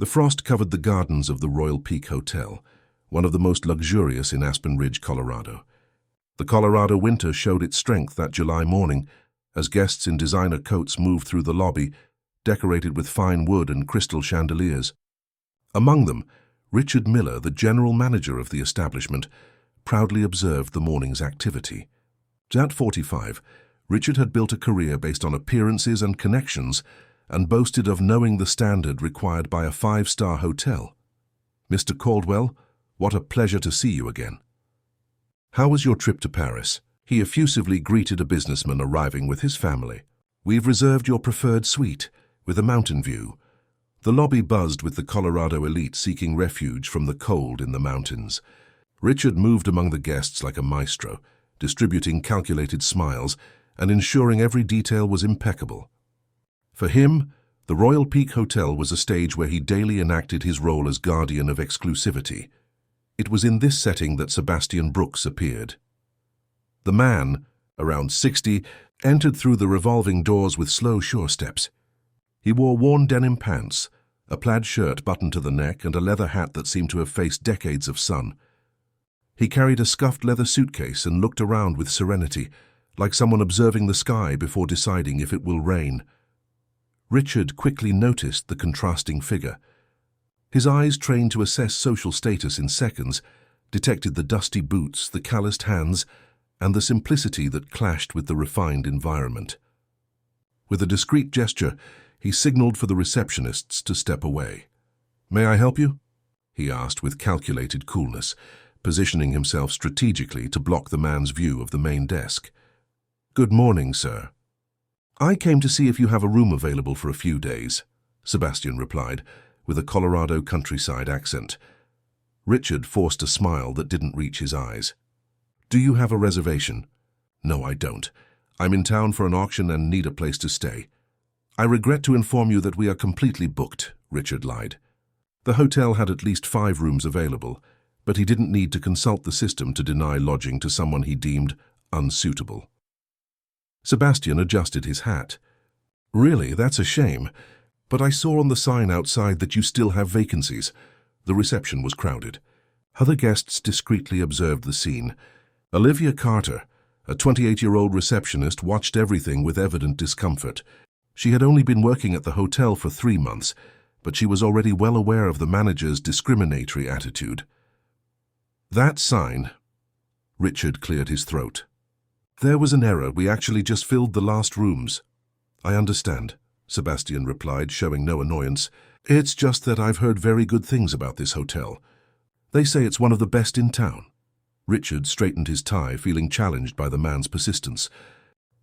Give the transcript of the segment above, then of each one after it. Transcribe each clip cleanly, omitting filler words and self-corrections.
The frost covered the gardens of the Royal Peak Hotel, one of the most luxurious in Aspen Ridge, Colorado. The Colorado winter showed its strength that July morning as guests in designer coats moved through the lobby, decorated with fine wood and crystal chandeliers. Among them, Richard Miller, the general manager of the establishment, proudly observed the morning's activity. At 45, Richard had built a career based on appearances and connections and boasted of knowing the standard required by a five-star hotel. "Mr. Caldwell, what a pleasure to see you again. How was your trip to Paris?" He effusively greeted a businessman arriving with his family. "We've reserved your preferred suite, with a mountain view." The lobby buzzed with the Colorado elite seeking refuge from the cold in the mountains. Richard moved among the guests like a maestro, distributing calculated smiles and ensuring every detail was impeccable. For him, the Royal Peak Hotel was a stage where he daily enacted his role as guardian of exclusivity. It was in this setting that Sebastian Brooks appeared. The man, around 60, entered through the revolving doors with slow, sure steps. He wore worn denim pants, a plaid shirt buttoned to the neck, and a leather hat that seemed to have faced decades of sun. He carried a scuffed leather suitcase and looked around with serenity, like someone observing the sky before deciding if it will rain. Richard quickly noticed the contrasting figure. His eyes, trained to assess social status in seconds, detected the dusty boots, the calloused hands, and the simplicity that clashed with the refined environment. With a discreet gesture, he signaled for the receptionists to step away. "May I help you?" he asked with calculated coolness, positioning himself strategically to block the man's view of the main desk. "Good morning, sir. I came to see if you have a room available for a few days," Sebastian replied, with a Colorado countryside accent. Richard forced a smile that didn't reach his eyes. "Do you have a reservation?" "No, I don't. I'm in town for an auction and need a place to stay." "I regret to inform you that we are completely booked," Richard lied. The hotel had at least 5 rooms available, but he didn't need to consult the system to deny lodging to someone he deemed unsuitable. Sebastian adjusted his hat. "Really, that's a shame. But I saw on the sign outside that you still have vacancies." The reception was crowded. Other guests discreetly observed the scene. Olivia Carter, a 28-year-old receptionist, watched everything with evident discomfort. She had only been working at the hotel for 3 months, but she was already well aware of the manager's discriminatory attitude. "That sign..." Richard cleared his throat. "There was an error. We actually just filled the last rooms." "I understand," Sebastian replied, showing no annoyance. "It's just that I've heard very good things about this hotel. They say it's one of the best in town." Richard straightened his tie, feeling challenged by the man's persistence.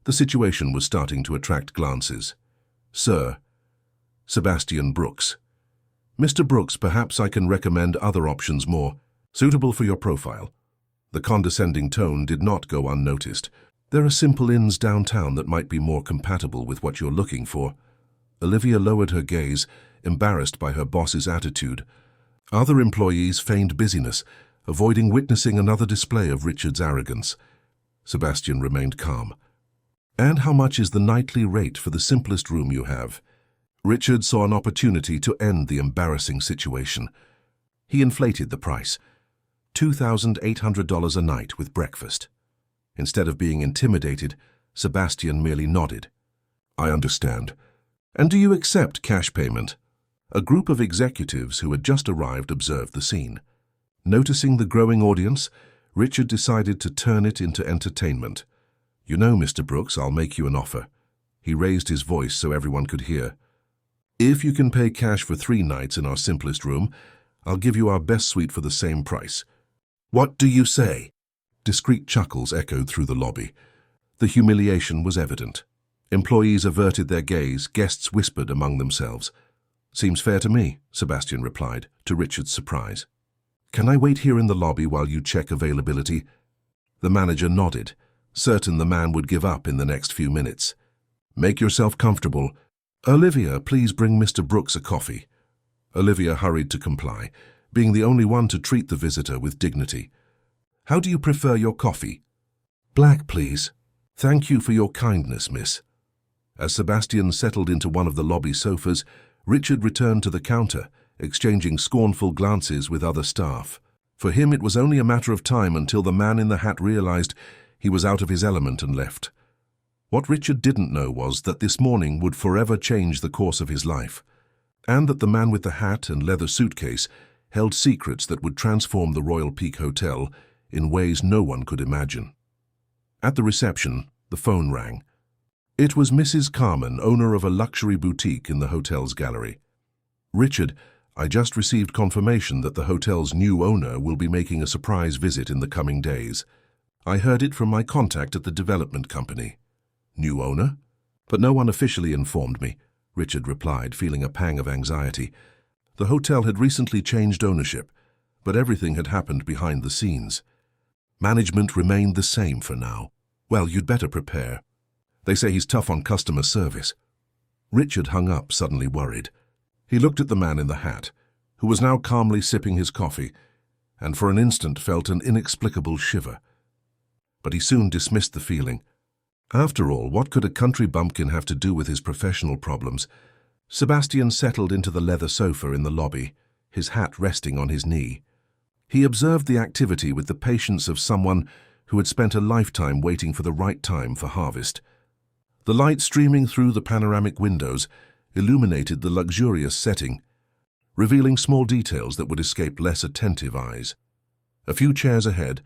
The situation was starting to attract glances. "Sir." "Sebastian Brooks." "Mr. Brooks, perhaps I can recommend other options more suitable for your profile." The condescending tone did not go unnoticed. "There are simple inns downtown that might be more compatible with what you're looking for." Olivia lowered her gaze, embarrassed by her boss's attitude. Other employees feigned busyness, avoiding witnessing another display of Richard's arrogance. Sebastian remained calm. "And how much is the nightly rate for the simplest room you have?" Richard saw an opportunity to end the embarrassing situation. He inflated the price. $2,800 a night with breakfast. Instead of being intimidated, Sebastian merely nodded. "I understand. And do you accept cash payment?" A group of executives who had just arrived observed the scene. Noticing the growing audience, Richard decided to turn it into entertainment. "You know, Mr. Brooks, I'll make you an offer." He raised his voice so everyone could hear. "If you can pay cash for 3 nights in our simplest room, I'll give you our best suite for the same price." "What do you say?" Discreet chuckles echoed through the lobby. The humiliation was evident. Employees averted their gaze, guests whispered among themselves. "Seems fair to me," Sebastian replied, to Richard's surprise. "Can I wait here in the lobby while you check availability?" The manager nodded, certain the man would give up in the next few minutes. "Make yourself comfortable. Olivia, please bring Mr. Brooks a coffee." Olivia hurried to comply, being the only one to treat the visitor with dignity. "How do you prefer your coffee?" "Black, please." "Thank you for your kindness, miss." As Sebastian settled into one of the lobby sofas, Richard returned to the counter, exchanging scornful glances with other staff. For him, it was only a matter of time until the man in the hat realized he was out of his element and left. What Richard didn't know was that this morning would forever change the course of his life, and that the man with the hat and leather suitcase held secrets that would transform the Royal Peak Hotel in ways no one could imagine. At the reception, the phone rang. It was Mrs. Carmen, owner of a luxury boutique in the hotel's gallery. "Richard, I just received confirmation that the hotel's new owner will be making a surprise visit in the coming days. I heard it from my contact at the development company." "New owner?" "But no one officially informed me," Richard replied, feeling a pang of anxiety. The hotel had recently changed ownership, but everything had happened behind the scenes. Management remained the same for now. "Well, you'd better prepare. They say he's tough on customer service." Richard hung up, suddenly worried. He looked at the man in the hat, who was now calmly sipping his coffee, and for an instant felt an inexplicable shiver. But he soon dismissed the feeling. After all, what could a country bumpkin have to do with his professional problems? Sebastian settled into the leather sofa in the lobby, his hat resting on his knee. He observed the activity with the patience of someone who had spent a lifetime waiting for the right time for harvest. The light streaming through the panoramic windows illuminated the luxurious setting, revealing small details that would escape less attentive eyes. A few chairs ahead,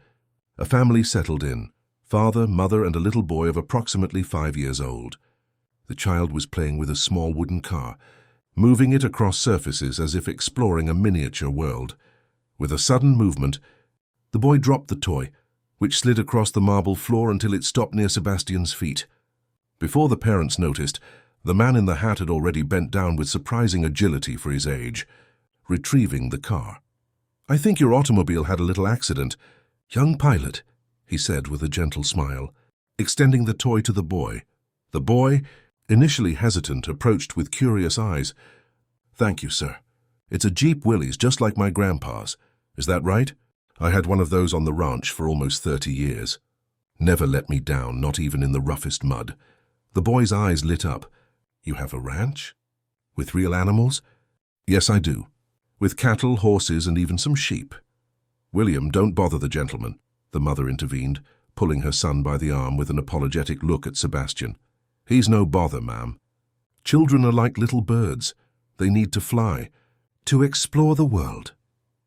a family settled in, father, mother, and a little boy of approximately 5 years old. The child was playing with a small wooden car, moving it across surfaces as if exploring a miniature world. With a sudden movement, the boy dropped the toy, which slid across the marble floor until it stopped near Sebastian's feet. Before the parents noticed, the man in the hat had already bent down with surprising agility for his age, retrieving the car. "I think your automobile had a little accident, young pilot," he said with a gentle smile, extending the toy to the boy. The boy, initially hesitant, approached with curious eyes. "Thank you, sir. It's a Jeep Willys, just like my grandpa's. Is that right? I had one of those on the ranch for almost 30 years. Never let me down, not even in the roughest mud." The boy's eyes lit up. "You have a ranch? With real animals?" "Yes, I do. With cattle, horses, and even some sheep." "William, don't bother the gentleman," the mother intervened, pulling her son by the arm with an apologetic look at Sebastian. "He's no bother, ma'am. Children are like little birds. They need to fly, to explore the world."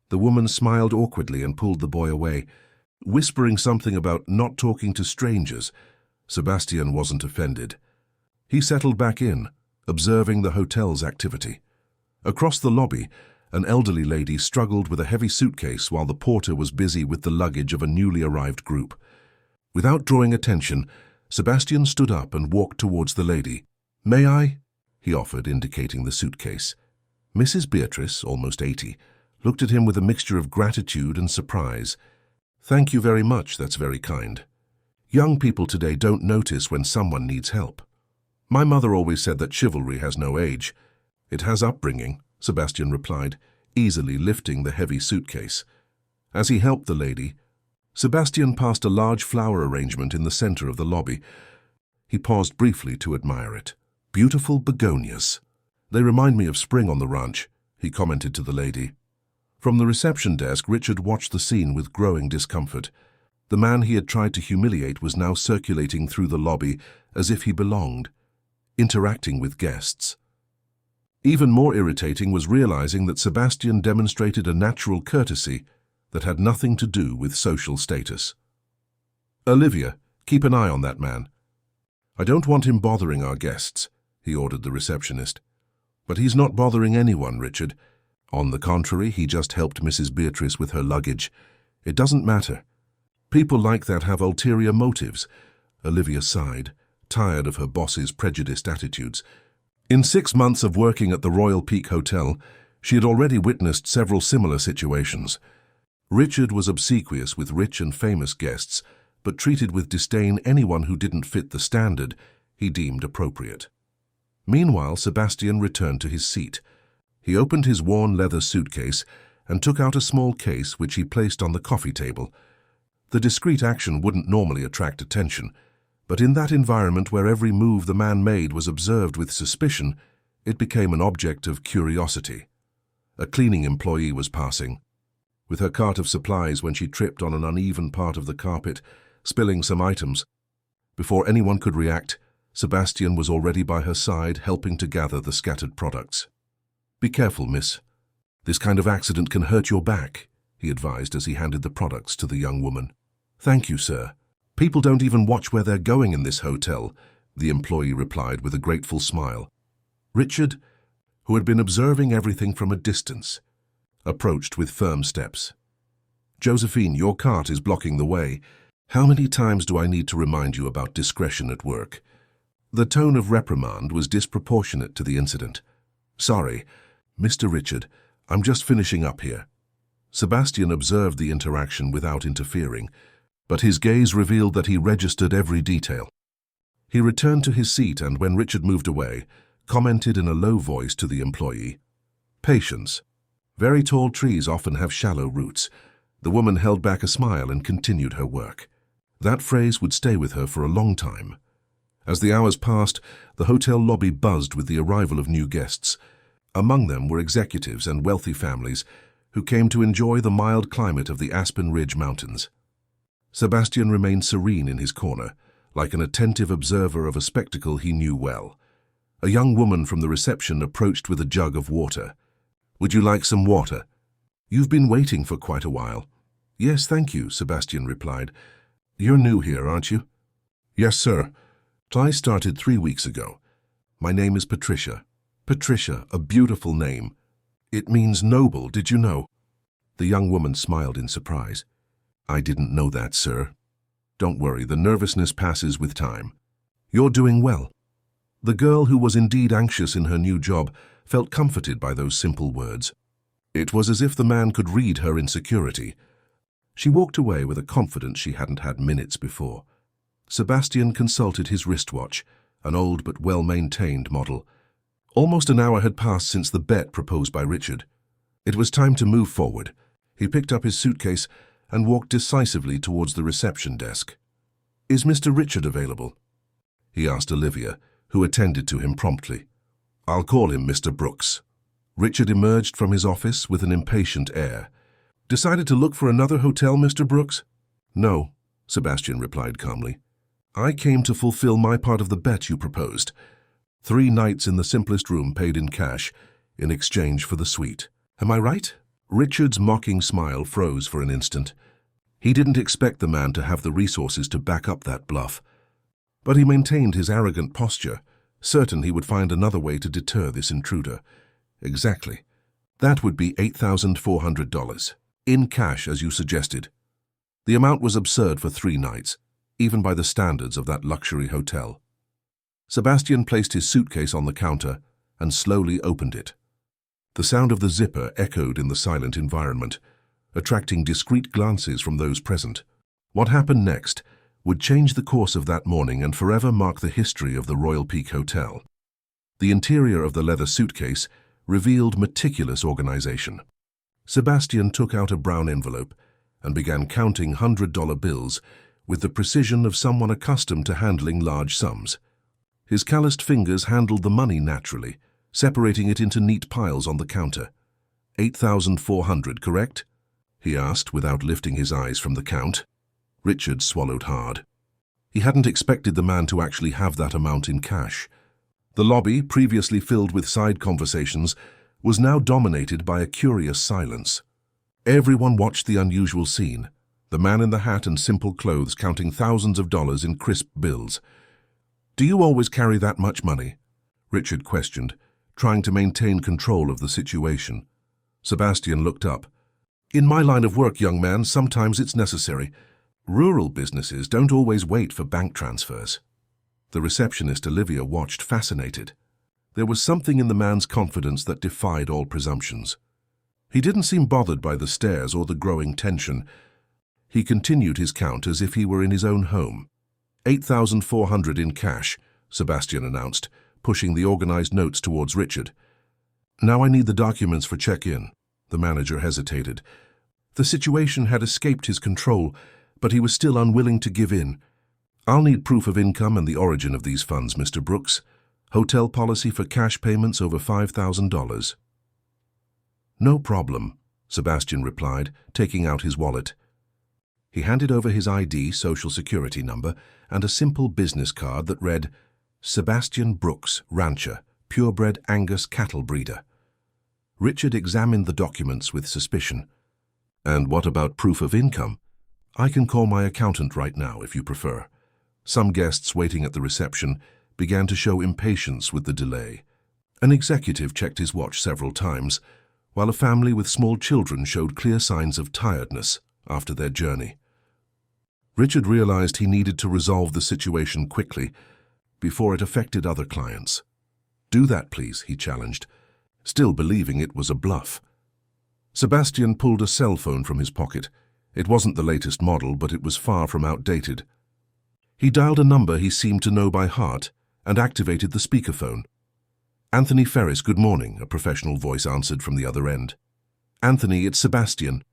The woman smiled awkwardly and pulled the boy away, whispering something about not talking to strangers. Sebastian wasn't offended. He settled back in, observing the hotel's activity. Across the lobby, an elderly lady struggled with a heavy suitcase while the porter was busy with the luggage of a newly arrived group. Without drawing attention, Sebastian stood up and walked towards the lady. "May I?" he offered, indicating the suitcase. Mrs. Beatrice, almost 80, looked at him with a mixture of gratitude and surprise. "Thank you very much, that's very kind. Young people today don't notice when someone needs help. My mother always said that chivalry has no age. It has upbringing," Sebastian replied, easily lifting the heavy suitcase. As he helped the lady, Sebastian passed a large flower arrangement in the center of the lobby. He paused briefly to admire it. "Beautiful begonias. They remind me of spring on the ranch," he commented to the lady. From the reception desk, Richard watched the scene with growing discomfort. The man he had tried to humiliate was now circulating through the lobby as if he belonged, interacting with guests. Even more irritating was realizing that Sebastian demonstrated a natural courtesy that had nothing to do with social status. "Olivia, keep an eye on that man. I don't want him bothering our guests," he ordered the receptionist. "But he's not bothering anyone, Richard. On the contrary, he just helped Mrs. Beatrice with her luggage. It doesn't matter. People like that have ulterior motives." Olivia sighed, tired of her boss's prejudiced attitudes. In 6 months of working at the Royal Peak Hotel, she had already witnessed several similar situations. Richard was obsequious with rich and famous guests, but treated with disdain anyone who didn't fit the standard he deemed appropriate. Meanwhile, Sebastian returned to his seat. He opened his worn leather suitcase and took out a small case which he placed on the coffee table. The discreet action wouldn't normally attract attention, but in that environment where every move the man made was observed with suspicion, it became an object of curiosity. A cleaning employee was passing, with her cart of supplies when she tripped on an uneven part of the carpet, spilling some items. Before anyone could react, Sebastian was already by her side, helping to gather the scattered products. "Be careful, miss. This kind of accident can hurt your back," he advised as he handed the products to the young woman. "Thank you, sir. People don't even watch where they're going in this hotel," the employee replied with a grateful smile. Richard, who had been observing everything from a distance, approached with firm steps. "Josephine, your cart is blocking the way. How many times do I need to remind you about discretion at work?" The tone of reprimand was disproportionate to the incident. "Sorry, Mr. Richard, I'm just finishing up here." Sebastian observed the interaction without interfering, but his gaze revealed that he registered every detail. He returned to his seat and, when Richard moved away, commented in a low voice to the employee, "Patience. Very tall trees often have shallow roots." The woman held back a smile and continued her work. That phrase would stay with her for a long time. As the hours passed, the hotel lobby buzzed with the arrival of new guests. Among them were executives and wealthy families who came to enjoy the mild climate of the Aspen Ridge Mountains. Sebastian remained serene in his corner, like an attentive observer of a spectacle he knew well. A young woman from the reception approached with a jug of water. "Would you like some water? You've been waiting for quite a while." "Yes, thank you," Sebastian replied. "You're new here, aren't you?" "Yes, sir. I started 3 weeks ago. My name is Patricia." "Patricia, a beautiful name. It means noble, did you know?" The young woman smiled in surprise. "I didn't know that, sir." "Don't worry, the nervousness passes with time. You're doing well." The girl, who was indeed anxious in her new job, felt comforted by those simple words. It was as if the man could read her insecurity. She walked away with a confidence she hadn't had minutes before. Sebastian consulted his wristwatch, an old but well-maintained model. Almost an hour had passed since the bet proposed by Richard. It was time to move forward. He picked up his suitcase and walked decisively towards the reception desk. "Is Mr. Richard available?" he asked Olivia, who attended to him promptly. "I'll call him Mr. Brooks." Richard emerged from his office with an impatient air. "Decided to look for another hotel, Mr. Brooks?" "No," Sebastian replied calmly. "I came to fulfill my part of the bet you proposed. 3 nights in the simplest room paid in cash, in exchange for the suite. Am I right?" Richard's mocking smile froze for an instant. He didn't expect the man to have the resources to back up that bluff. But he maintained his arrogant posture, certain he would find another way to deter this intruder. "Exactly. That would be $8,400. In cash, as you suggested." The amount was absurd for 3 nights, even by the standards of that luxury hotel. Sebastian placed his suitcase on the counter and slowly opened it. The sound of the zipper echoed in the silent environment, attracting discreet glances from those present. What happened next would change the course of that morning and forever mark the history of the Royal Peak Hotel. The interior of the leather suitcase revealed meticulous organization. Sebastian took out a brown envelope and began counting $100 bills with the precision of someone accustomed to handling large sums. His calloused fingers handled the money naturally, separating it into neat piles on the counter. $8,400, correct?" he asked without lifting his eyes from the count. Richard swallowed hard. He hadn't expected the man to actually have that amount in cash. The lobby, previously filled with side conversations, was now dominated by a curious silence. Everyone watched the unusual scene, the man in the hat and simple clothes counting thousands of dollars in crisp bills. "Do you always carry that much money?" Richard questioned, trying to maintain control of the situation. Sebastian looked up. "In my line of work, young man, sometimes it's necessary. Rural businesses don't always wait for bank transfers." The receptionist, Olivia, watched fascinated. There was something in the man's confidence that defied all presumptions. He didn't seem bothered by the stares or the growing tension. He continued his count as if he were in his own home. $8,400 in cash, Sebastian announced, pushing the organized notes towards Richard. "Now I need the documents for check-in." The manager hesitated. The situation had escaped his control, but he was still unwilling to give in. "I'll need proof of income and the origin of these funds, Mr. Brooks. Hotel policy for cash payments over $5,000. No problem, Sebastian replied, taking out his wallet. He handed over his ID, social security number, and a simple business card that read, Sebastian Brooks, rancher, purebred Angus cattle breeder. Richard examined the documents with suspicion. And what about proof of income? I can call my accountant right now, if you prefer. Some guests waiting at the reception began to show impatience with the delay. An executive checked his watch several times, while a family with small children showed clear signs of tiredness after their journey. Richard realized he needed to resolve the situation quickly before it affected other clients. Do that, please, he challenged, still believing it was a bluff. Sebastian pulled a cell phone from his pocket. It wasn't the latest model, but it was far from outdated. He dialed a number he seemed to know by heart and activated the speakerphone. Anthony Ferris, good morning, a professional voice answered from the other end. Anthony, it's Sebastian.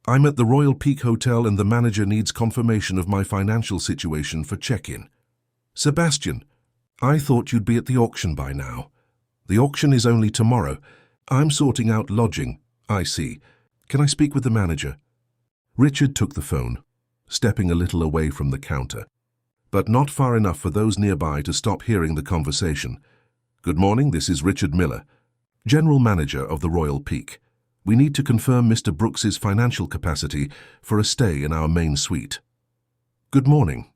I'm at the Royal Peak Hotel and the manager needs confirmation of my financial situation for check-in. Sebastian, I thought you'd be at the auction by now. The auction is only tomorrow. I'm sorting out lodging. I see. Can I speak with the manager? Richard took the phone, stepping a little away from the counter, but not far enough for those nearby to stop hearing the conversation. Good morning, this is Richard Miller, General Manager of the Royal Peak. We need to confirm Mr. Brooks's financial capacity for a stay in our main suite. Good morning.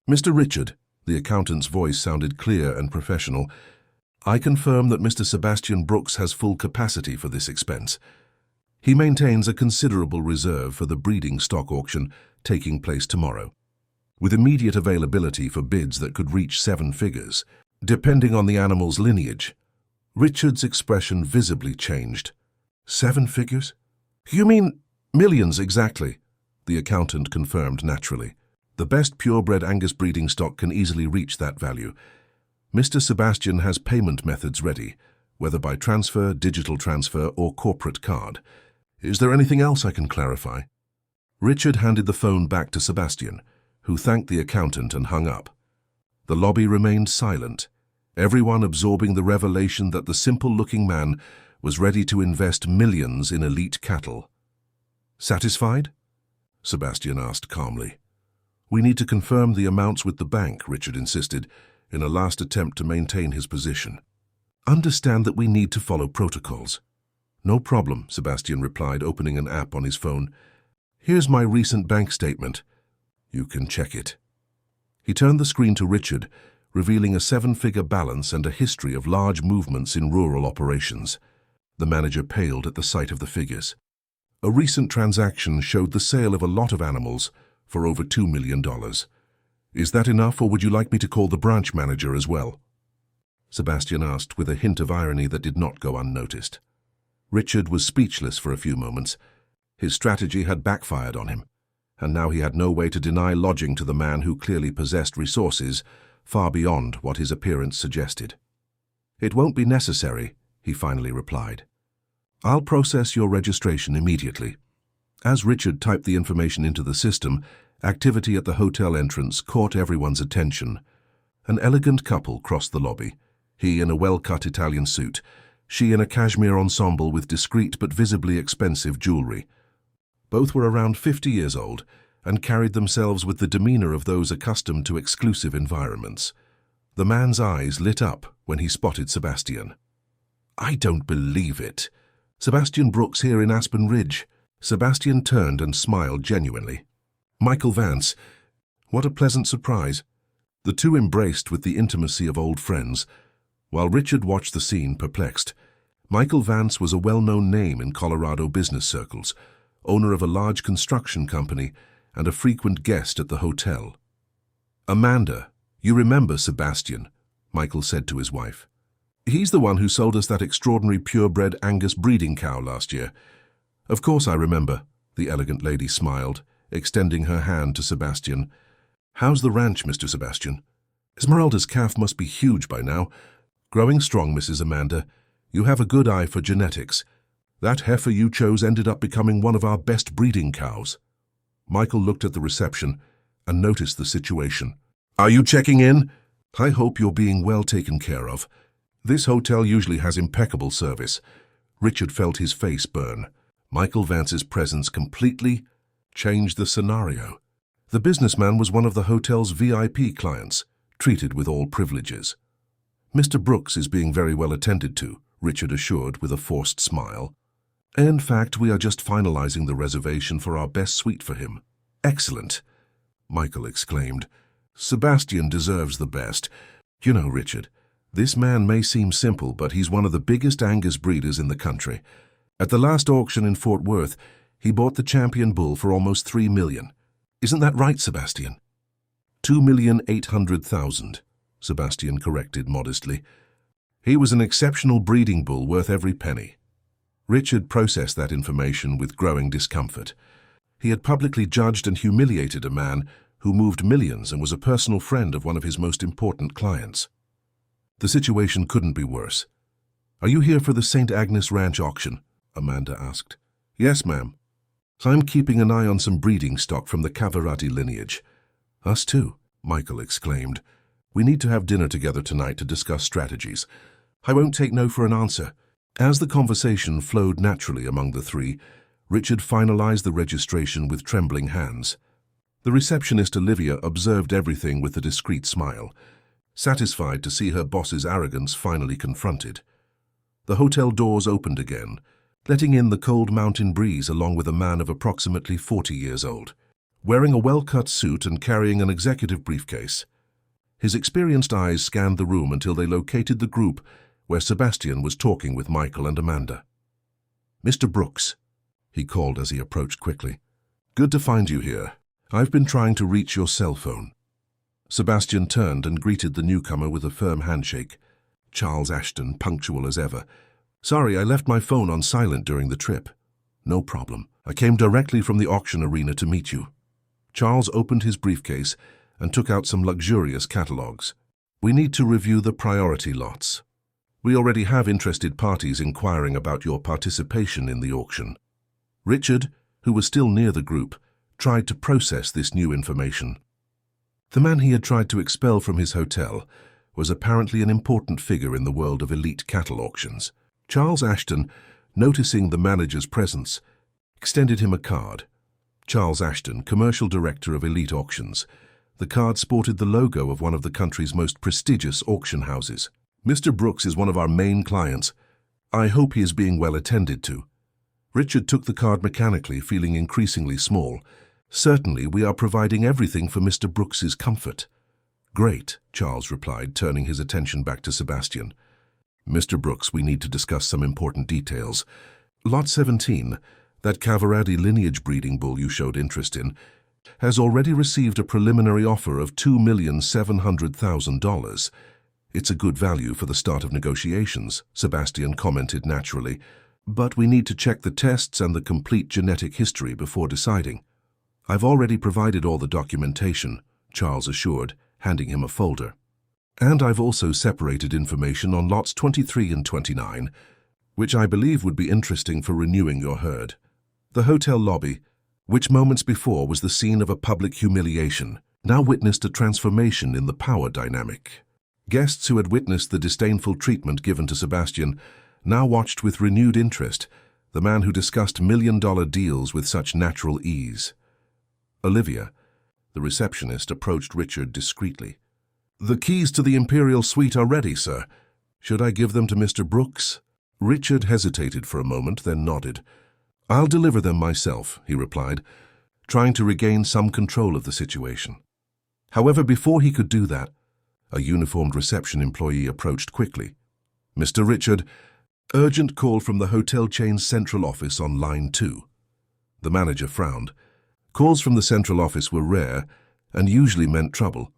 Mr. Richard, the accountant's voice sounded clear and professional. I confirm that Mr. Sebastian Brooks has full capacity for this expense. He maintains a considerable reserve for the breeding stock auction taking place tomorrow, with immediate availability for bids that could reach 7 figures, depending on the animal's lineage. Richard's expression visibly changed. 7 figures? You mean millions exactly, the accountant confirmed naturally. The best purebred Angus breeding stock can easily reach that value. Mr. Sebastian has payment methods ready, whether by transfer, digital transfer, or corporate card. Is there anything else I can clarify? Richard handed the phone back to Sebastian, who thanked the accountant and hung up. The lobby remained silent, everyone absorbing the revelation that the simple-looking man was ready to invest millions in elite cattle. Satisfied? Sebastian asked calmly. We need to confirm the amounts with the bank, Richard insisted, in a last attempt to maintain his position. Understand that we need to follow protocols. No problem, Sebastian replied, opening an app on his phone. Here's my recent bank statement. You can check it. He turned the screen to Richard, revealing a 7-figure balance and a history of large movements in rural operations. The manager paled at the sight of the figures. A recent transaction showed the sale of a lot of animals for over $2 million. Is that enough, or would you like me to call the branch manager as well? Sebastian asked with a hint of irony that did not go unnoticed. Richard was speechless for a few moments. His strategy had backfired on him, and now he had no way to deny lodging to the man who clearly possessed resources far beyond what his appearance suggested. It won't be necessary, he finally replied. I'll process your registration immediately. As Richard typed the information into the system, activity at the hotel entrance caught everyone's attention. An elegant couple crossed the lobby, he in a well-cut Italian suit, she in a cashmere ensemble with discreet but visibly expensive jewelry. Both were around 50 years old and carried themselves with the demeanor of those accustomed to exclusive environments. The man's eyes lit up when he spotted Sebastian. I don't believe it. Sebastian Brooks here in Aspen Ridge. Sebastian turned and smiled genuinely. Michael Vance. What a pleasant surprise. The two embraced with the intimacy of old friends. While Richard watched the scene, perplexed, Michael Vance was a well-known name in Colorado business circles, owner of a large construction company and a frequent guest at the hotel. Amanda, you remember Sebastian, Michael said to his wife. He's the one who sold us that extraordinary purebred Angus breeding cow last year. Of course I remember, the elegant lady smiled, extending her hand to Sebastian. How's the ranch, Mr. Sebastian? Esmeralda's calf must be huge by now. Growing strong, Mrs. Amanda. You have a good eye for genetics. That heifer you chose ended up becoming one of our best breeding cows. Michael looked at the reception and noticed the situation. Are you checking in? I hope you're being well taken care of. This hotel usually has impeccable service. Richard felt his face burn. Michael Vance's presence completely changed the scenario. The businessman was one of the hotel's VIP clients, treated with all privileges. "Mr. Brooks is being very well attended to," Richard assured with a forced smile. "In fact, we are just finalizing the reservation for our best suite for him." "Excellent," Michael exclaimed. "Sebastian deserves the best. You know, Richard, this man may seem simple, but he's one of the biggest Angus breeders in the country. At the last auction in Fort Worth, he bought the champion bull for almost $3 million. Isn't that right, Sebastian?" $2,800,000, Sebastian corrected modestly. "He was an exceptional breeding bull worth every penny." Richard processed that information with growing discomfort. He had publicly judged and humiliated a man who moved millions and was a personal friend of one of his most important clients. The situation couldn't be worse. "Are you here for the St. Agnes Ranch auction?" Amanda asked. "Yes, ma'am. I'm keeping an eye on some breeding stock from the Cavarati lineage." "Us too," Michael exclaimed. "We need to have dinner together tonight to discuss strategies." "I won't take no for an answer." As the conversation flowed naturally among the three, Richard finalized the registration with trembling hands. The receptionist Olivia observed everything with a discreet smile, satisfied to see her boss's arrogance finally confronted. The hotel doors opened again, letting in the cold mountain breeze along with a man of approximately 40 years old, wearing a well-cut suit and carrying an executive briefcase. His experienced eyes scanned the room until they located the group where Sebastian was talking with Michael and Amanda. "Mr. Brooks," he called as he approached quickly. "Good to find you here. I've been trying to reach your cell phone." Sebastian turned and greeted the newcomer with a firm handshake. Charles Ashton, punctual as ever. "Sorry, I left my phone on silent during the trip." "No problem. I came directly from the auction arena to meet you." Charles opened his briefcase and took out some luxurious catalogs. "We need to review the priority lots. We already have interested parties inquiring about your participation in the auction." Richard, who was still near the group, tried to process this new information. The man he had tried to expel from his hotel was apparently an important figure in the world of elite cattle auctions. Charles Ashton, noticing the manager's presence, extended him a card. Charles Ashton, Commercial Director of Elite Auctions. The card sported the logo of one of the country's most prestigious auction houses. "Mr. Brooks is one of our main clients. I hope he is being well attended to." Richard took the card mechanically, feeling increasingly small. "Certainly, we are providing everything for Mr. Brooks's comfort." "Great," Charles replied, turning his attention back to Sebastian. "Mr. Brooks, we need to discuss some important details. Lot 17, that Cavarati lineage breeding bull you showed interest in, has already received a preliminary offer of $2,700,000. It's a good value for the start of negotiations," Sebastian commented naturally. "But we need to check the tests and the complete genetic history before deciding." "I've already provided all the documentation," Charles assured, handing him a folder. "And I've also separated information on lots 23 and 29, which I believe would be interesting for renewing your herd." The hotel lobby, which moments before was the scene of a public humiliation, now witnessed a transformation in the power dynamic. Guests who had witnessed the disdainful treatment given to Sebastian now watched with renewed interest the man who discussed million-dollar deals with such natural ease. Olivia, the receptionist, approached Richard discreetly. "The keys to the Imperial Suite are ready, sir. Should I give them to Mr. Brooks?" Richard hesitated for a moment, then nodded. "I'll deliver them myself," he replied, trying to regain some control of the situation. However, before he could do that, a uniformed reception employee approached quickly. "Mr. Richard, urgent call from the hotel chain's central office on line 2. The manager frowned. Calls from the central office were rare and usually meant trouble.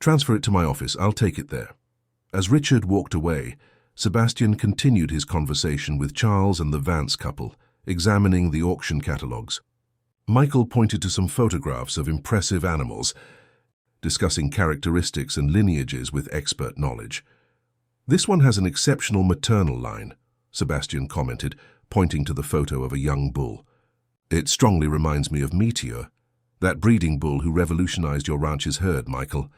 "Transfer it to my office. I'll take it there." As Richard walked away, Sebastian continued his conversation with Charles and the Vance couple, examining the auction catalogs. Michael pointed to some photographs of impressive animals, discussing characteristics and lineages with expert knowledge. "This one has an exceptional maternal line," Sebastian commented, pointing to the photo of a young bull. "It strongly reminds me of Meteor, that breeding bull who revolutionized your ranch's herd, Michael."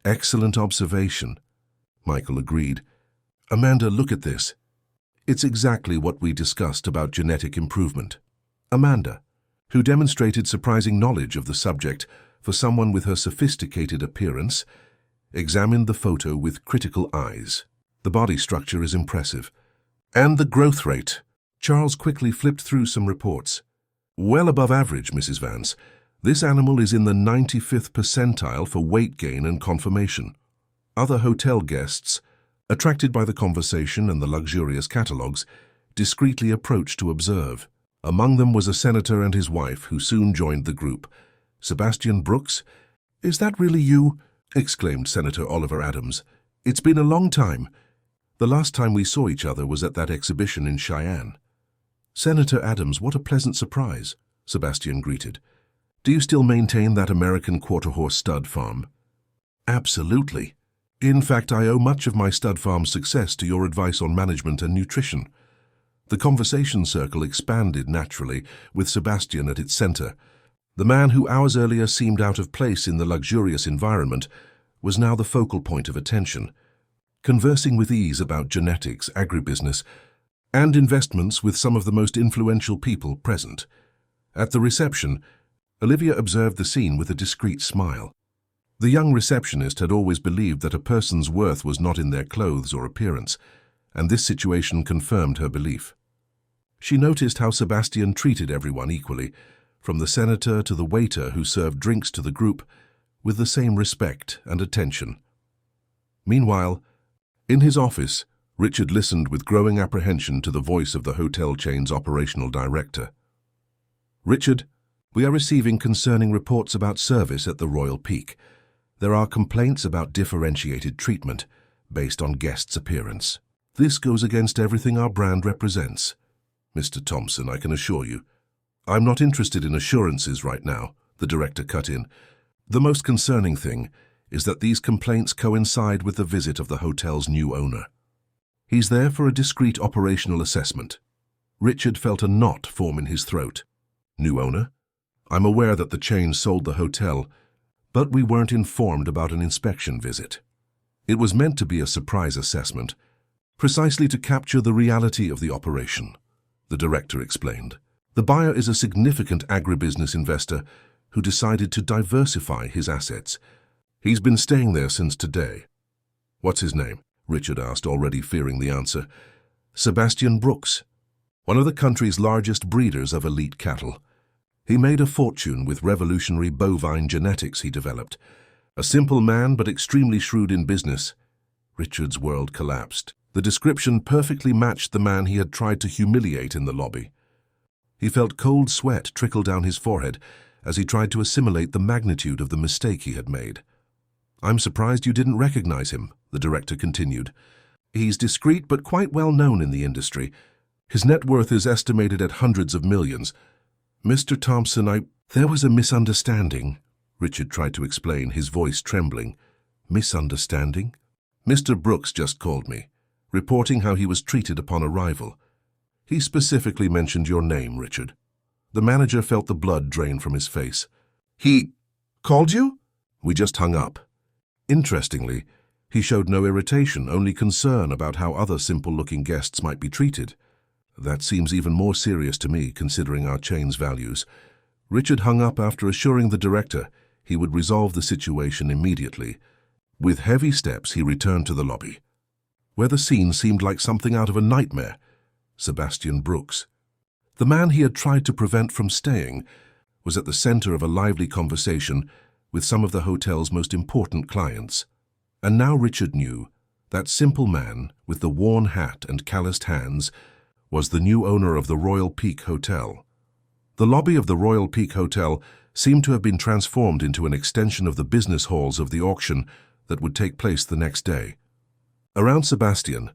"Excellent observation," Michael agreed. "Amanda, look at this. It's exactly what we discussed about genetic improvement. Amanda, who demonstrated surprising knowledge of the subject for someone with her sophisticated appearance, examined the photo with critical eyes. The body structure is impressive. And the growth rate. Charles quickly flipped through some reports. Well above average, Mrs. Vance. This animal is in the 95th percentile for weight gain and conformation. Other hotel guests, attracted by the conversation and the luxurious catalogues, discreetly approached to observe. Among them was a senator and his wife, who soon joined the group. Sebastian Brooks? "Is that really you?" exclaimed Senator Oliver Adams. "It's been a long time. The last time we saw each other was at that exhibition in Cheyenne." "Senator Adams, what a pleasant surprise," Sebastian greeted. "Do you still maintain that American quarter-horse stud farm?" "Absolutely. In fact, I owe much of my stud farm's success to your advice on management and nutrition." The conversation circle expanded naturally, with Sebastian at its center. The man who hours earlier seemed out of place in the luxurious environment was now the focal point of attention, conversing with ease about genetics, agribusiness, and investments with some of the most influential people present. At the reception, Olivia observed the scene with a discreet smile. The young receptionist had always believed that a person's worth was not in their clothes or appearance, and this situation confirmed her belief. She noticed how Sebastian treated everyone equally, from the senator to the waiter who served drinks to the group, with the same respect and attention. Meanwhile, in his office, Richard listened with growing apprehension to the voice of the hotel chain's operational director. "Richard, we are receiving concerning reports about service at the Royal Peak. There are complaints about differentiated treatment based on guests' appearance. This goes against everything our brand represents. Mr. Thompson, I can assure you. I'm not interested in assurances right now," the director cut in. "The most concerning thing is that these complaints coincide with the visit of the hotel's new owner. He's there for a discreet operational assessment." Richard felt a knot form in his throat. "New owner? I'm aware that the chain sold the hotel, but we weren't informed about an inspection visit. It was meant to be a surprise assessment, precisely to capture the reality of the operation," the director explained. "The buyer is a significant agribusiness investor who decided to diversify his assets. He's been staying there since today." "What's his name?" Richard asked, already fearing the answer. "Sebastian Brooks, one of the country's largest breeders of elite cattle. He made a fortune with revolutionary bovine genetics he developed. A simple man, but extremely shrewd in business." Richard's world collapsed. The description perfectly matched the man he had tried to humiliate in the lobby. He felt cold sweat trickle down his forehead as he tried to assimilate the magnitude of the mistake he had made. "I'm surprised you didn't recognize him," the director continued. "He's discreet but quite well known in the industry. His net worth is estimated at hundreds of millions. Mr. Thompson, There was a misunderstanding," Richard tried to explain, his voice trembling. "Misunderstanding? Mr. Brooks just called me, reporting how he was treated upon arrival. He specifically mentioned your name, Richard." The manager felt the blood drain from his face. "He called you?" "We just hung up." Interestingly, he showed no irritation, only concern about how other simple-looking guests might be treated. "That seems even more serious to me, considering our chain's values." Richard hung up after assuring the director he would resolve the situation immediately. With heavy steps, he returned to the lobby, where the scene seemed like something out of a nightmare. Sebastian Brooks, the man he had tried to prevent from staying, was at the center of a lively conversation with some of the hotel's most important clients. And now Richard knew that simple man with the worn hat and calloused hands was the new owner of the Royal Peak Hotel. The lobby of the Royal Peak Hotel seemed to have been transformed into an extension of the business halls of the auction that would take place the next day. Around Sebastian,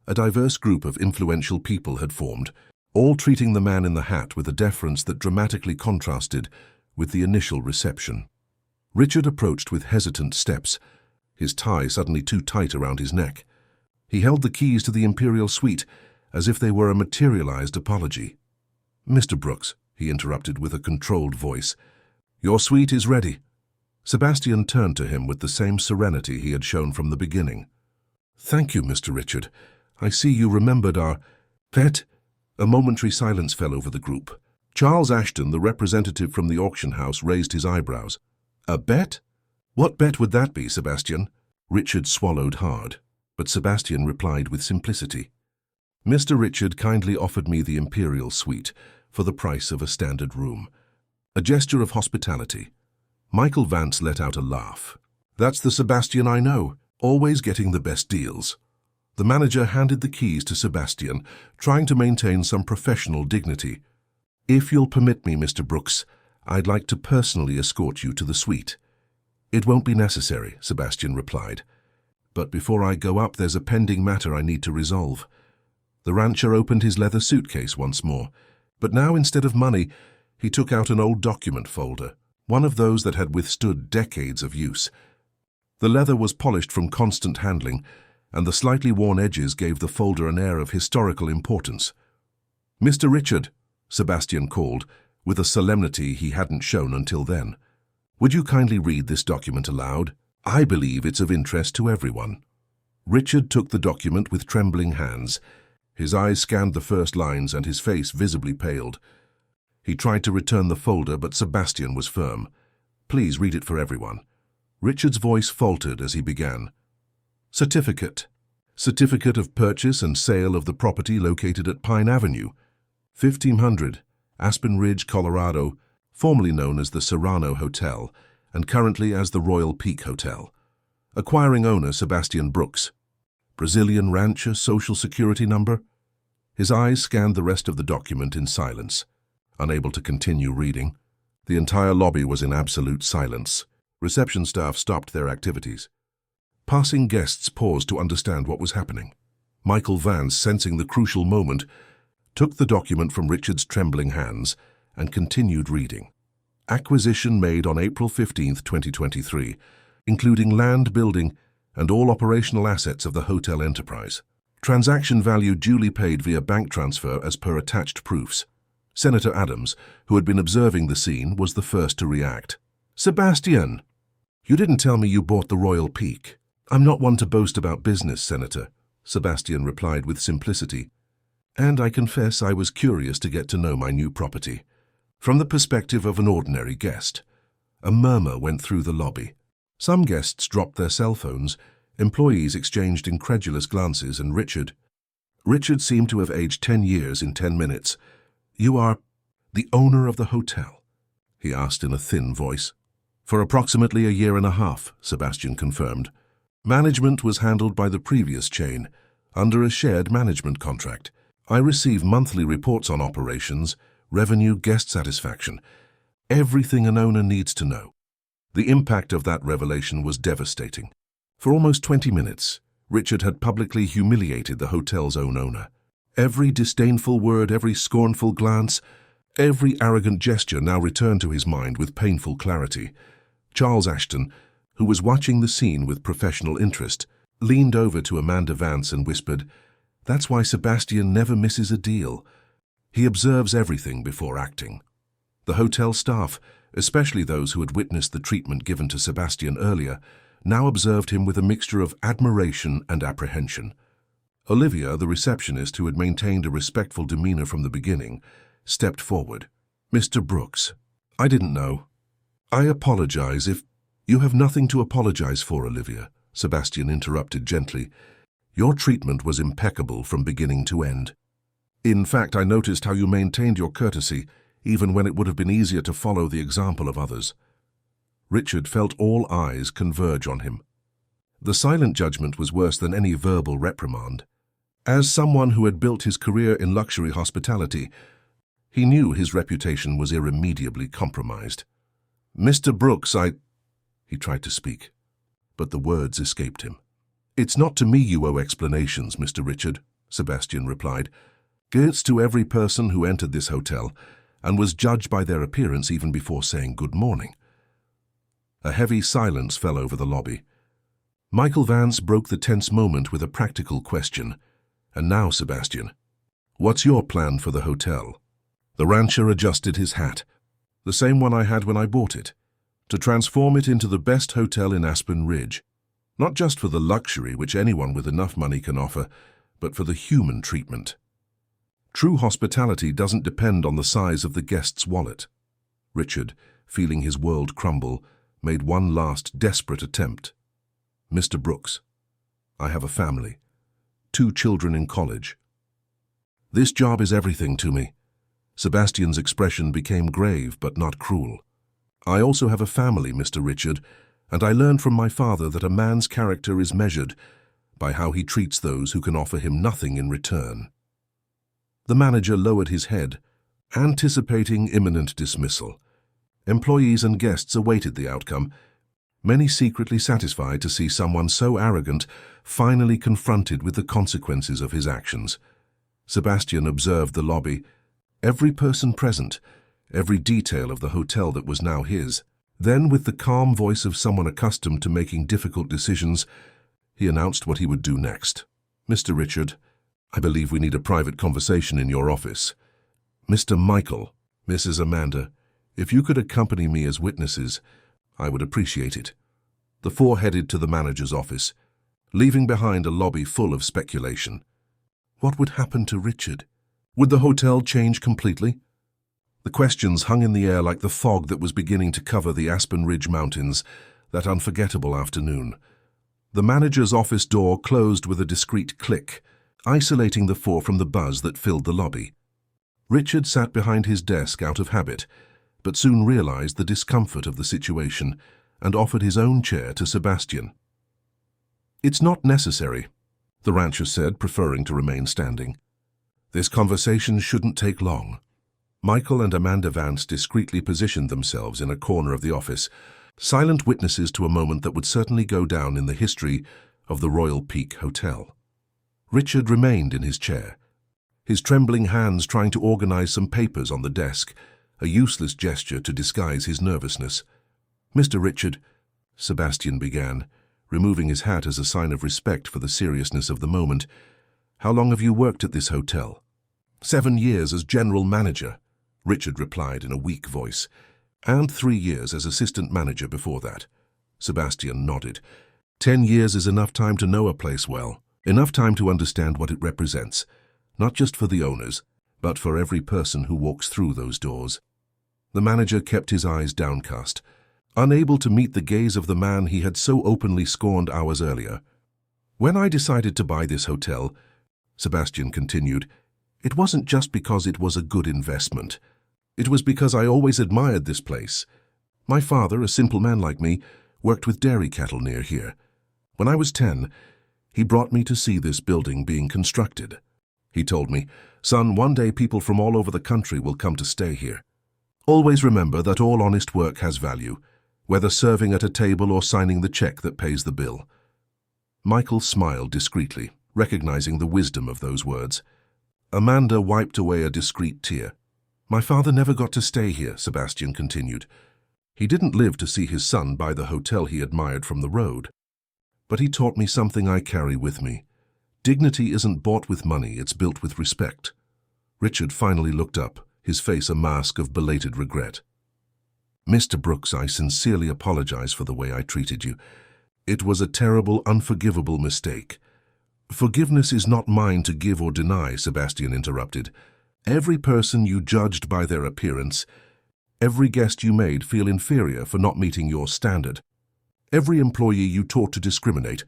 a diverse group of influential people had formed, all treating the man in the hat with a deference that dramatically contrasted with the initial reception. Richard approached with hesitant steps, his tie suddenly too tight around his neck. He held the keys to the Imperial Suite as if they were a materialized apology. "Mr. Brooks," he interrupted with a controlled voice, "your suite is ready." Sebastian turned to him with the same serenity he had shown from the beginning. "Thank you, Mr. Richard. I see you remembered our..." Bet? A momentary silence fell over the group. Charles Ashton, the representative from the auction house, raised his eyebrows. A bet? What bet would that be, Sebastian? Richard swallowed hard, but Sebastian replied with simplicity. Mr. Richard kindly offered me the Imperial Suite for the price of a standard room. A gesture of hospitality. Michael Vance let out a laugh. That's the Sebastian I know, always getting the best deals. The manager handed the keys to Sebastian, trying to maintain some professional dignity. If you'll permit me, Mr. Brooks, I'd like to personally escort you to the suite. It won't be necessary, Sebastian replied. But before I go up, there's a pending matter I need to resolve. The rancher opened his leather suitcase once more, but now instead of money, he took out an old document folder, one of those that had withstood decades of use. The leather was polished from constant handling, and the slightly worn edges gave the folder an air of historical importance. Mr. Richard, Sebastian called, with a solemnity he hadn't shown until then. Would you kindly read this document aloud? I believe it's of interest to everyone. Richard took the document with trembling hands. His eyes scanned the first lines and his face visibly paled. He tried to return the folder, but Sebastian was firm. Please read it for everyone. Richard's voice faltered as he began. Certificate. Certificate of purchase and sale of the property located at Pine Avenue, 1500, Aspen Ridge, Colorado, formerly known as the Serrano Hotel and currently as the Royal Peak Hotel. Acquiring owner Sebastian Brooks. Brazilian rancher, social security number. His eyes scanned the rest of the document in silence. Unable to continue reading, the entire lobby was in absolute silence. Reception staff stopped their activities. Passing guests paused to understand what was happening. Michael Vance, sensing the crucial moment, took the document from Richard's trembling hands and continued reading. Acquisition made on April 15, 2023, including land, building, and all operational assets of the hotel enterprise. Transaction value duly paid via bank transfer as per attached proofs. Senator Adams, who had been observing the scene, was the first to react. Sebastian! You didn't tell me you bought the Royal Peak. I'm not one to boast about business, Senator, Sebastian replied with simplicity. And I confess I was curious to get to know my new property. From the perspective of an ordinary guest, a murmur went through the lobby. Some guests dropped their cell phones, employees exchanged incredulous glances, and Richard seemed to have aged 10 years in 10 minutes. You are the owner of the hotel? He asked in a thin voice. For approximately a year and a half, Sebastian confirmed. Management was handled by the previous chain, under a shared management contract. I receive monthly reports on operations, revenue, guest satisfaction, everything an owner needs to know. The impact of that revelation was devastating. For almost 20 minutes, Richard had publicly humiliated the hotel's own owner. Every disdainful word, every scornful glance, every arrogant gesture now returned to his mind with painful clarity. Charles Ashton, who was watching the scene with professional interest, leaned over to Amanda Vance and whispered, "That's why Sebastian never misses a deal. He observes everything before acting." The hotel staff, especially those who had witnessed the treatment given to Sebastian earlier, now observed him with a mixture of admiration and apprehension. Olivia, the receptionist who had maintained a respectful demeanor from the beginning, stepped forward. "Mr. Brooks, I didn't know. I apologize if—" "You have nothing to apologize for, Olivia," Sebastian interrupted gently. "Your treatment was impeccable from beginning to end. In fact, I noticed how you maintained your courtesy, even when it would have been easier to follow the example of others." Richard felt all eyes converge on him. The silent judgment was worse than any verbal reprimand. As someone who had built his career in luxury hospitality, he knew his reputation was irremediably compromised. "Mr. Brooks, He tried to speak, but the words escaped him. "It's not to me you owe explanations, Mr. Richard," Sebastian replied. "It's to every person who entered this hotel and was judged by their appearance even before saying good morning." A heavy silence fell over the lobby. Michael Vance broke the tense moment with a practical question. "And now, Sebastian, what's your plan for the hotel?" The rancher adjusted his hat, the same one I had when I bought it, to transform it into the best hotel in Aspen Ridge. Not just for the luxury which anyone with enough money can offer, but for the human treatment. True hospitality doesn't depend on the size of the guest's wallet. Richard, feeling his world crumble, made one last desperate attempt. Mr. Brooks, I have a family, 2 children in college. This job is everything to me. Sebastian's expression became grave but not cruel. I also have a family, Mr. Richard, and I learned from my father that a man's character is measured by how he treats those who can offer him nothing in return. The manager lowered his head, anticipating imminent dismissal. Employees and guests awaited the outcome, many secretly satisfied to see someone so arrogant finally confronted with the consequences of his actions. Sebastian observed the lobby, every person present, every detail of the hotel that was now his. Then, with the calm voice of someone accustomed to making difficult decisions, he announced what he would do next. Mr. Richard, I believe we need a private conversation in your office. Mr. Michael, Mrs. Amanda, if you could accompany me as witnesses, I would appreciate it. The 4 headed to the manager's office, leaving behind a lobby full of speculation. What would happen to Richard? Would the hotel change completely? The questions hung in the air like the fog that was beginning to cover the Aspen Ridge Mountains that unforgettable afternoon. The manager's office door closed with a discreet click, isolating the 4 from the buzz that filled the lobby. Richard sat behind his desk out of habit, but soon realized the discomfort of the situation and offered his own chair to Sebastian. It's not necessary, the rancher said, preferring to remain standing. This conversation shouldn't take long. Michael and Amanda Vance discreetly positioned themselves in a corner of the office, silent witnesses to a moment that would certainly go down in the history of the Royal Peak Hotel. Richard remained in his chair, his trembling hands trying to organize some papers on the desk, a useless gesture to disguise his nervousness. Mr. Richard, Sebastian began, removing his hat as a sign of respect for the seriousness of the moment. How long have you worked at this hotel? 7 years as general manager, Richard replied in a weak voice, and 3 years as assistant manager before that. Sebastian nodded. 10 years is enough time to know a place well, enough time to understand what it represents, not just for the owners, but for every person who walks through those doors. The manager kept his eyes downcast, unable to meet the gaze of the man he had so openly scorned hours earlier. When I decided to buy this hotel, Sebastian continued, it wasn't just because it was a good investment. It was because I always admired this place. My father, a simple man like me, worked with dairy cattle near here. When I was 10, he brought me to see this building being constructed. He told me, son, one day people from all over the country will come to stay here. Always remember that all honest work has value, whether serving at a table or signing the check that pays the bill. Michael smiled discreetly, recognizing the wisdom of those words. Amanda wiped away a discreet tear. My father never got to stay here, Sebastian continued. He didn't live to see his son buy the hotel he admired from the road. But he taught me something I carry with me. Dignity isn't bought with money, it's built with respect. Richard finally looked up, his face a mask of belated regret. Mr. Brooks, I sincerely apologize for the way I treated you. It was a terrible, unforgivable mistake. Forgiveness is not mine to give or deny, Sebastian interrupted. Every person you judged by their appearance, every guest you made feel inferior for not meeting your standard, every employee you taught to discriminate,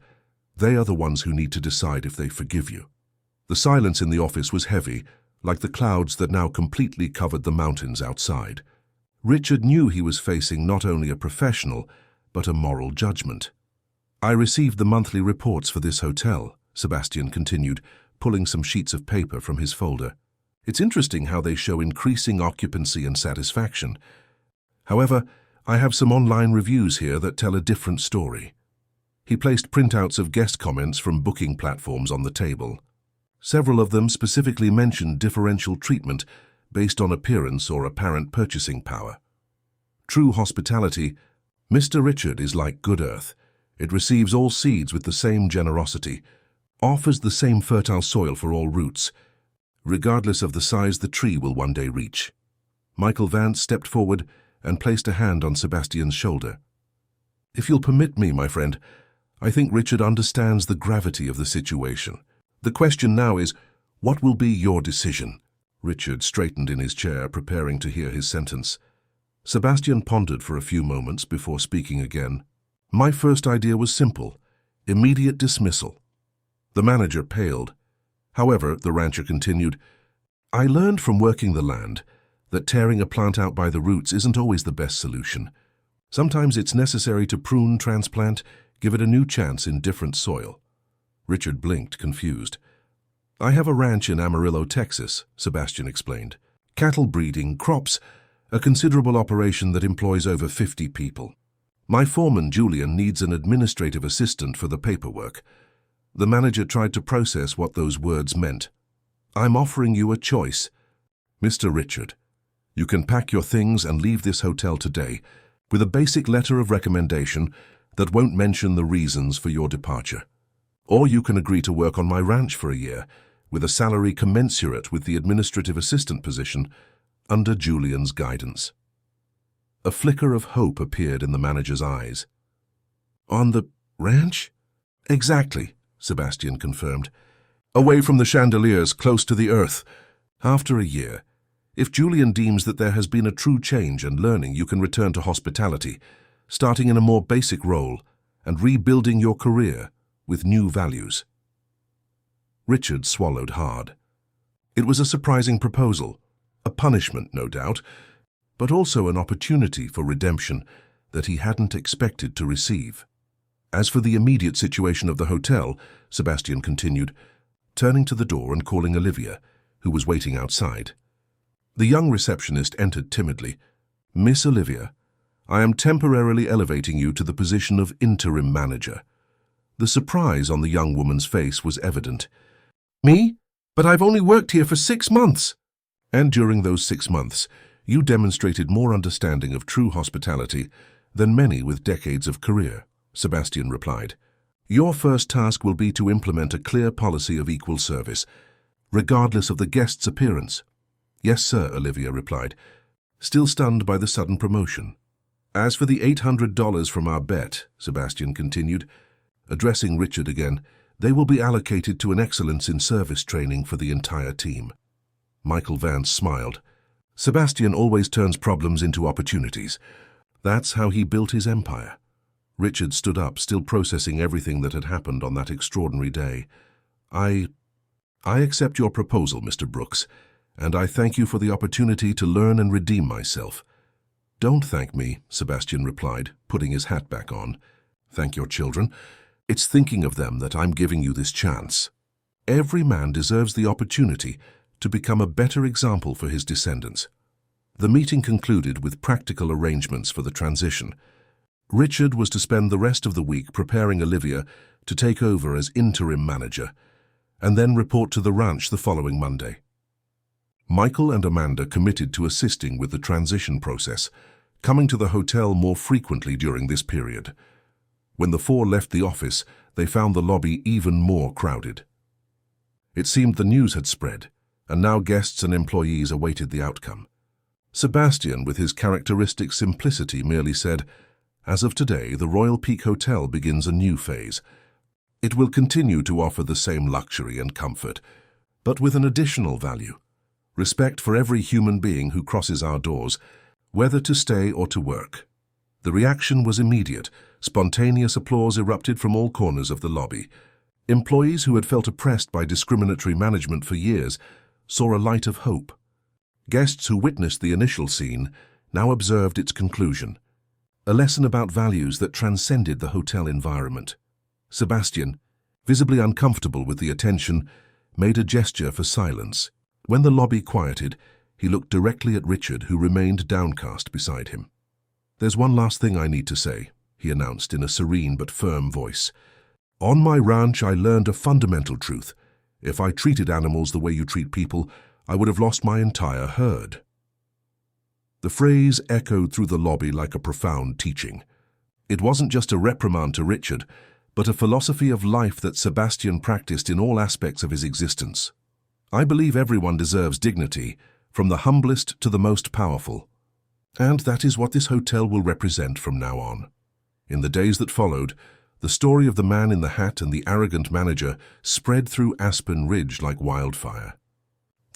they are the ones who need to decide if they forgive you. The silence in the office was heavy, like the clouds that now completely covered the mountains outside. Richard knew he was facing not only a professional, but a moral judgment. I received the monthly reports for this hotel, Sebastian continued, pulling some sheets of paper from his folder. It's interesting how they show increasing occupancy and satisfaction. However, I have some online reviews here that tell a different story. He placed printouts of guest comments from booking platforms on the table. Several of them specifically mentioned differential treatment based on appearance or apparent purchasing power. True hospitality, Mr. Richard, is like good earth. It receives all seeds with the same generosity, offers the same fertile soil for all roots, regardless of the size the tree will one day reach. Michael Vance stepped forward and placed a hand on Sebastian's shoulder. If you'll permit me, my friend, I think Richard understands the gravity of the situation. The question now is, what will be your decision? Richard straightened in his chair, preparing to hear his sentence. Sebastian pondered for a few moments before speaking again. My first idea was simple: immediate dismissal. The manager paled. However, the rancher continued, I learned from working the land that tearing a plant out by the roots isn't always the best solution. Sometimes it's necessary to prune, transplant, give it a new chance in different soil. Richard blinked, confused. I have a ranch in Amarillo, Texas, Sebastian explained. Cattle breeding, crops, a considerable operation that employs over 50 people. My foreman, Julian, needs an administrative assistant for the paperwork. The manager tried to process what those words meant. I'm offering you a choice. Mr. Richard, you can pack your things and leave this hotel today with a basic letter of recommendation that won't mention the reasons for your departure. Or you can agree to work on my ranch for a year with a salary commensurate with the administrative assistant position under Julian's guidance. A flicker of hope appeared in the manager's eyes. On the ranch? Exactly, Sebastian confirmed. Away from the chandeliers, close to the earth. After a year, if Julian deems that there has been a true change and learning, you can return to hospitality, starting in a more basic role and rebuilding your career with new values. Richard swallowed hard. It was a surprising proposal, a punishment, no doubt, but also an opportunity for redemption that he hadn't expected to receive. As for the immediate situation of the hotel, Sebastian continued, turning to the door and calling Olivia, who was waiting outside. The young receptionist entered timidly. Miss Olivia, I am temporarily elevating you to the position of interim manager. The surprise on the young woman's face was evident. Me? But I've only worked here for 6 months. And during those 6 months, you demonstrated more understanding of true hospitality than many with decades of career, Sebastian replied. Your first task will be to implement a clear policy of equal service, regardless of the guest's appearance. Yes, sir, Olivia replied, still stunned by the sudden promotion. As for the $800 from our bet, Sebastian continued, addressing Richard again, they will be allocated to an excellence in service training for the entire team. Michael Vance smiled. Sebastian always turns problems into opportunities. That's how he built his empire. Richard stood up, still processing everything that had happened on that extraordinary day. I accept your proposal, Mr. Brooks, and I thank you for the opportunity to learn and redeem myself. Don't thank me, Sebastian replied, putting his hat back on. Thank your children. It's thinking of them that I'm giving you this chance. Every man deserves the opportunity to become a better example for his descendants. The meeting concluded with practical arrangements for the transition. Richard was to spend the rest of the week preparing Olivia to take over as interim manager, and then report to the ranch the following Monday. Michael and Amanda committed to assisting with the transition process, coming to the hotel more frequently during this period. When the four left the office, they found the lobby even more crowded. It seemed the news had spread, and now guests and employees awaited the outcome. Sebastian, with his characteristic simplicity, merely said, as of today, the Royal Peak Hotel begins a new phase. It will continue to offer the same luxury and comfort, but with an additional value: respect for every human being who crosses our doors, whether to stay or to work. The reaction was immediate. Spontaneous applause erupted from all corners of the lobby. Employees who had felt oppressed by discriminatory management for years saw a light of hope. Guests who witnessed the initial scene now observed its conclusion, a lesson about values that transcended the hotel environment. Sebastian, visibly uncomfortable with the attention, made a gesture for silence. When the lobby quieted, he looked directly at Richard, who remained downcast beside him. There's one last thing I need to say, he announced in a serene but firm voice. On my ranch, I learned a fundamental truth. If I treated animals the way you treat people, I would have lost my entire herd. The phrase echoed through the lobby like a profound teaching. It wasn't just a reprimand to Richard, but a philosophy of life that Sebastian practiced in all aspects of his existence. I believe everyone deserves dignity, from the humblest to the most powerful. And that is what this hotel will represent from now on. In the days that followed, the story of the man in the hat and the arrogant manager spread through Aspen Ridge like wildfire.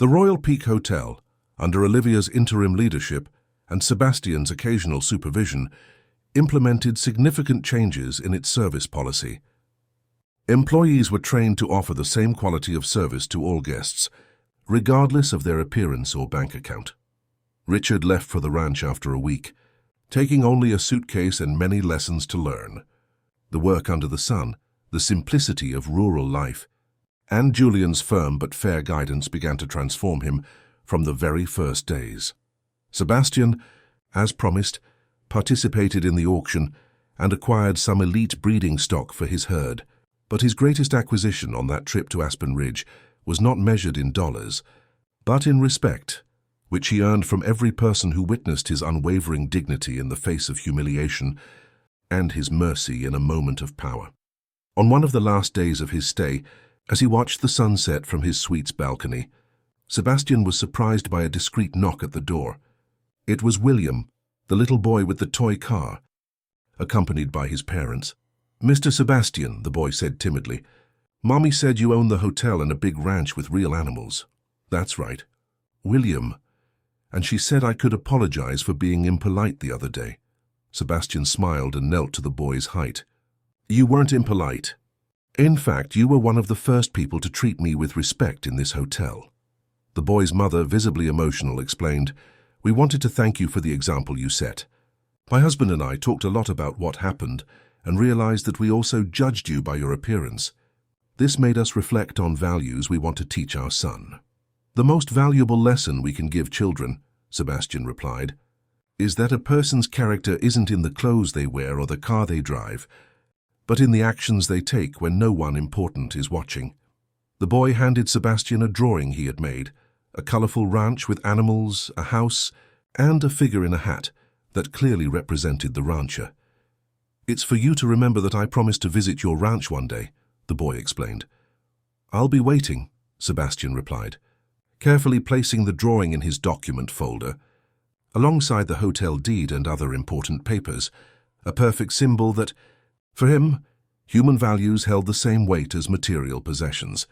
The Royal Peak Hotel, under Olivia's interim leadership and Sebastian's occasional supervision, implemented significant changes in its service policy. Employees were trained to offer the same quality of service to all guests, regardless of their appearance or bank account. Richard left for the ranch after a week, taking only a suitcase and many lessons to learn. The work under the sun, the simplicity of rural life, and Julian's firm but fair guidance began to transform him from the very first days. Sebastian, as promised, participated in the auction and acquired some elite breeding stock for his herd, but his greatest acquisition on that trip to Aspen Ridge was not measured in dollars, but in respect, which he earned from every person who witnessed his unwavering dignity in the face of humiliation and his mercy in a moment of power. On one of the last days of his stay, as he watched the sunset from his suite's balcony, Sebastian was surprised by a discreet knock at the door. It was William, the little boy with the toy car, accompanied by his parents. "Mr. Sebastian," the boy said timidly, "Mommy said you own the hotel and a big ranch with real animals." "That's right." "William, and she said I could apologize for being impolite the other day." Sebastian smiled and knelt to the boy's height. "You weren't impolite. In fact, you were one of the first people to treat me with respect in this hotel." The boy's mother, visibly emotional, explained, "We wanted to thank you for the example you set. My husband and I talked a lot about what happened and realized that we also judged you by your appearance. This made us reflect on values we want to teach our son." "The most valuable lesson we can give children," Sebastian replied, "is that a person's character isn't in the clothes they wear or the car they drive, but in the actions they take when no one important is watching." The boy handed Sebastian a drawing he had made, a colorful ranch with animals, a house, and a figure in a hat that clearly represented the rancher. "It's for you to remember that I promised to visit your ranch one day," the boy explained. "I'll be waiting," Sebastian replied, carefully placing the drawing in his document folder, alongside the hotel deed and other important papers, a perfect symbol that, for him, human values held the same weight as material possessions.